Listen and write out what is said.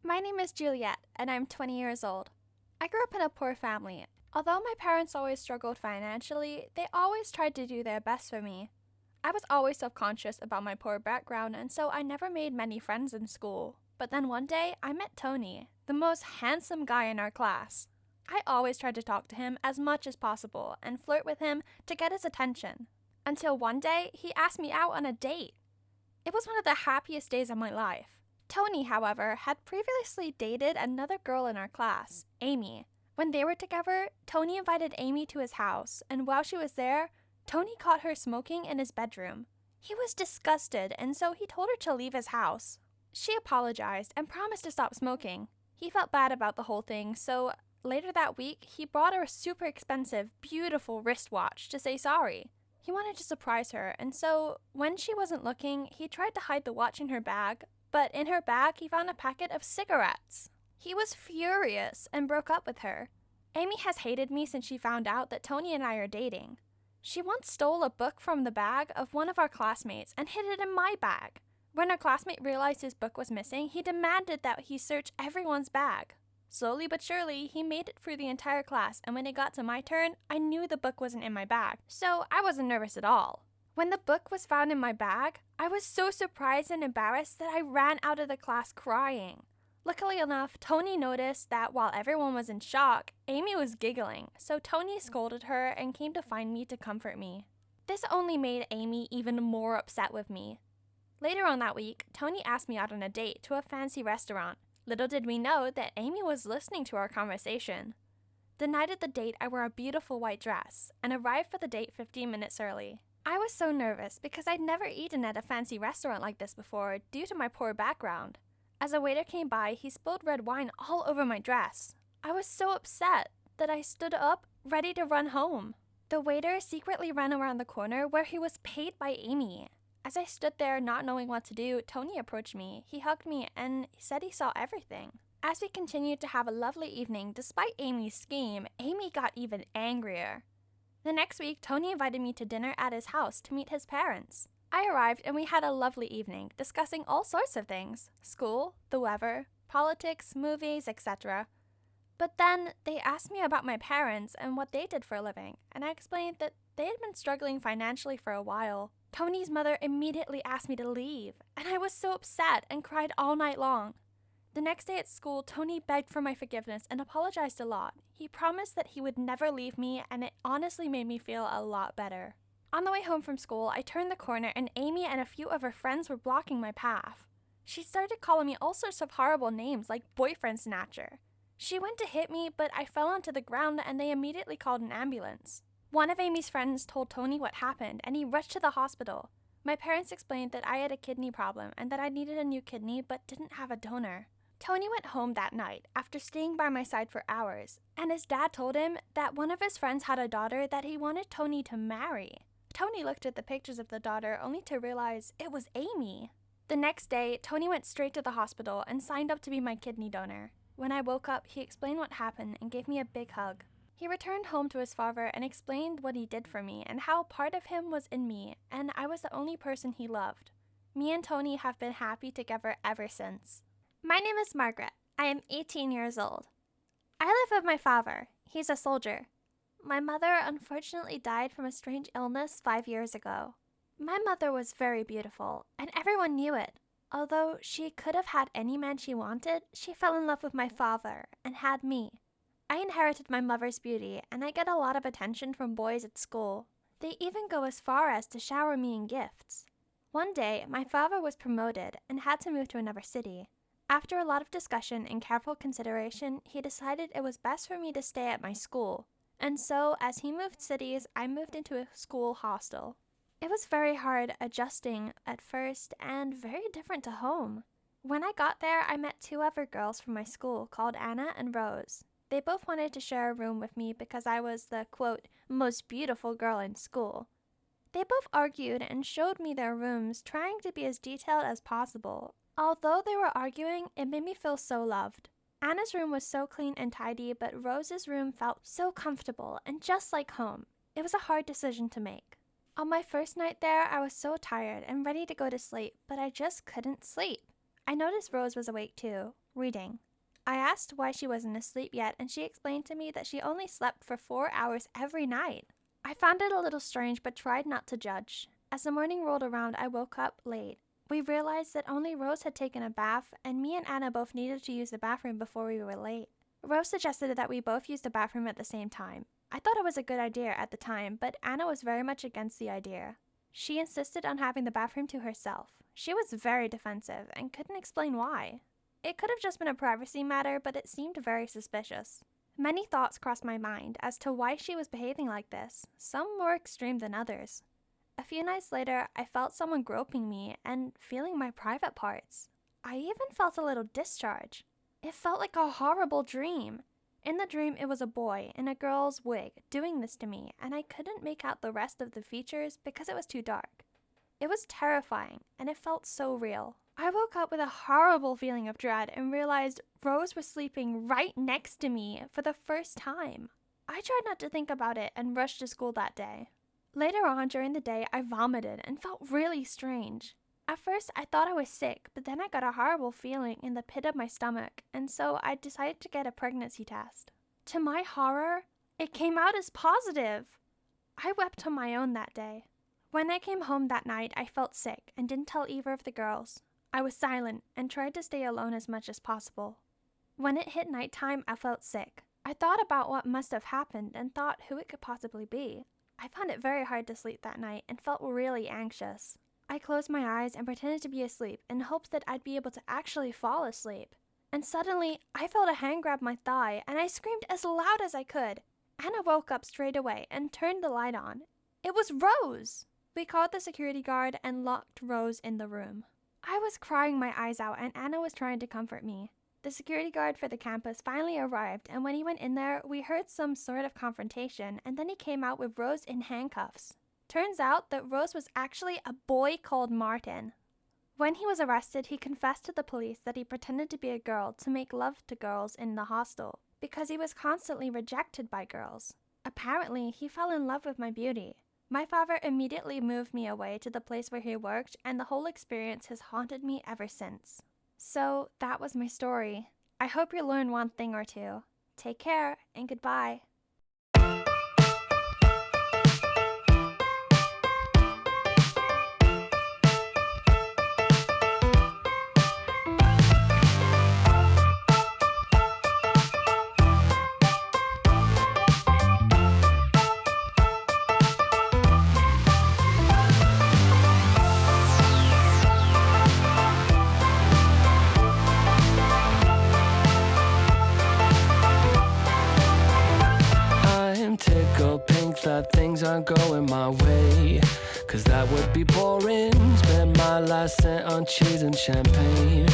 My name is Juliet, and I'm 20 years old. I grew up in a poor family. Although my parents always struggled financially, they always tried to do their best for me. I was always self-conscious about my poor background, and so I never made many friends in school. But then one day, I met Tony, the most handsome guy in our class. I always tried to talk to him as much as possible and flirt with him to get his attention. Until one day, he asked me out on a date. It was one of the happiest days of my life. Tony, however, had previously dated another girl in our class, Amy. When they were together, Tony invited Amy to his house, and while she was there, Tony caught her smoking in his bedroom. He was disgusted, and so he told her to leave his house. She apologized and promised to stop smoking. He felt bad about the whole thing, so later that week, he brought her a super expensive, beautiful wristwatch to say sorry. He wanted to surprise her, and so when she wasn't looking, he tried to hide the watch in her bag, but in her bag, he found a packet of cigarettes. He was furious and broke up with her. Amy has hated me since she found out that Tony and I are dating. She once stole a book from the bag of one of our classmates and hid it in my bag. When our classmate realized his book was missing, he demanded that he search everyone's bag. Slowly but surely, he made it through the entire class, and when it got to my turn, I knew the book wasn't in my bag, so I wasn't nervous at all. When the book was found in my bag, I was so surprised and embarrassed that I ran out of the class crying. Luckily enough, Tony noticed that while everyone was in shock, Amy was giggling, so Tony scolded her and came to find me to comfort me. This only made Amy even more upset with me. Later on that week, Tony asked me out on a date to a fancy restaurant. Little did we know that Amy was listening to our conversation. The night of the date, I wore a beautiful white dress and arrived for the date 15 minutes early. I was so nervous because I'd never eaten at a fancy restaurant like this before due to my poor background. As a waiter came by, he spilled red wine all over my dress. I was so upset that I stood up, ready to run home. The waiter secretly ran around the corner where he was paid by Amy. As I stood there not knowing what to do, Tony approached me. He hugged me and said he saw everything. As we continued to have a lovely evening, despite Amy's scheme, Amy got even angrier. The next week, Tony invited me to dinner at his house to meet his parents. I arrived and we had a lovely evening, discussing all sorts of things: school, the weather, politics, movies, etc. But then they asked me about my parents and what they did for a living, and I explained that they had been struggling financially for a while. Tony's mother immediately asked me to leave, and I was so upset and cried all night long. The next day at school, Tony begged for my forgiveness and apologized a lot. He promised that he would never leave me, and it honestly made me feel a lot better. On the way home from school, I turned the corner and Amy and a few of her friends were blocking my path. She started calling me all sorts of horrible names like boyfriend snatcher. She went to hit me, but I fell onto the ground and they immediately called an ambulance. One of Amy's friends told Tony what happened and he rushed to the hospital. My parents explained that I had a kidney problem and that I needed a new kidney but didn't have a donor. Tony went home that night after staying by my side for hours, and his dad told him that one of his friends had a daughter that he wanted Tony to marry. Tony looked at the pictures of the daughter only to realize it was Amy. The next day, Tony went straight to the hospital and signed up to be my kidney donor. When I woke up, he explained what happened and gave me a big hug. He returned home to his father and explained what he did for me and how part of him was in me, and I was the only person he loved. Me and Tony have been happy together ever since. My name is Margaret. I am 18 years old. I live with my father. He's a soldier. My mother unfortunately died from a strange illness 5 years ago. My mother was very beautiful, and everyone knew it. Although she could have had any man she wanted, she fell in love with my father and had me. I inherited my mother's beauty, and I get a lot of attention from boys at school. They even go as far as to shower me in gifts. One day, my father was promoted and had to move to another city. After a lot of discussion and careful consideration, he decided it was best for me to stay at my school. And so, as he moved cities, I moved into a school hostel. It was very hard adjusting at first and very different to home. When I got there, I met two other girls from my school called Anna and Rose. They both wanted to share a room with me because I was the, quote, most beautiful girl in school. They both argued and showed me their rooms, trying to be as detailed as possible. Although they were arguing, it made me feel so loved. Anna's room was so clean and tidy, but Rose's room felt so comfortable and just like home. It was a hard decision to make. On my first night there, I was so tired and ready to go to sleep, but I just couldn't sleep. I noticed Rose was awake too. reading. I asked why she wasn't asleep yet, and she explained to me that she only slept for 4 hours every night. I found it a little strange but tried not to judge. As the morning rolled around, I woke up late. We realized that only Rose had taken a bath, and me and Anna both needed to use the bathroom before we were late. Rose suggested that we both use the bathroom at the same time. I thought it was a good idea at the time, but Anna was very much against the idea. She insisted on having the bathroom to herself. She was very defensive and couldn't explain why. It could have just been a privacy matter, but it seemed very suspicious. Many thoughts crossed my mind as to why she was behaving like this, some more extreme than others. A few nights later, I felt someone groping me and feeling my private parts. I even felt a little discharge. It felt like a horrible dream. In the dream, it was a boy in a girl's wig doing this to me, and I couldn't make out the rest of the features because it was too dark. It was terrifying, and it felt so real. I woke up with a horrible feeling of dread and realized Rose was sleeping right next to me for the first time. I tried not to think about it and rushed to school that day. Later on during the day, I vomited and felt really strange. At first, I thought I was sick, but then I got a horrible feeling in the pit of my stomach, and so I decided to get a pregnancy test. To my horror, it came out as positive. I wept on my own that day. When I came home that night, I felt sick and didn't tell either of the girls. I was silent and tried to stay alone as much as possible. When it hit nighttime, I felt sick. I thought about what must have happened and thought who it could possibly be. I found it very hard to sleep that night and felt really anxious. I closed my eyes and pretended to be asleep in hopes that I'd be able to actually fall asleep. And suddenly, I felt a hand grab my thigh and I screamed as loud as I could. Anna woke up straight away and turned the light on. It was Rose! We called the security guard and locked Rose in the room. I was crying my eyes out and Anna was trying to comfort me. The security guard for the campus finally arrived, and when he went in there, we heard some sort of confrontation, and then he came out with Rose in handcuffs. Turns out that Rose was actually a boy called Martin. When he was arrested, he confessed to the police that he pretended to be a girl to make love to girls in the hostel, because he was constantly rejected by girls. Apparently, he fell in love with my beauty. My father immediately moved me away to the place where he worked, and the whole experience has haunted me ever since. So, that was my story. I hope you learned one thing or two. Take care, and goodbye. Tickled pink that things aren't going my way, 'cause that would be boring. Spend my last cent on cheese and champagne.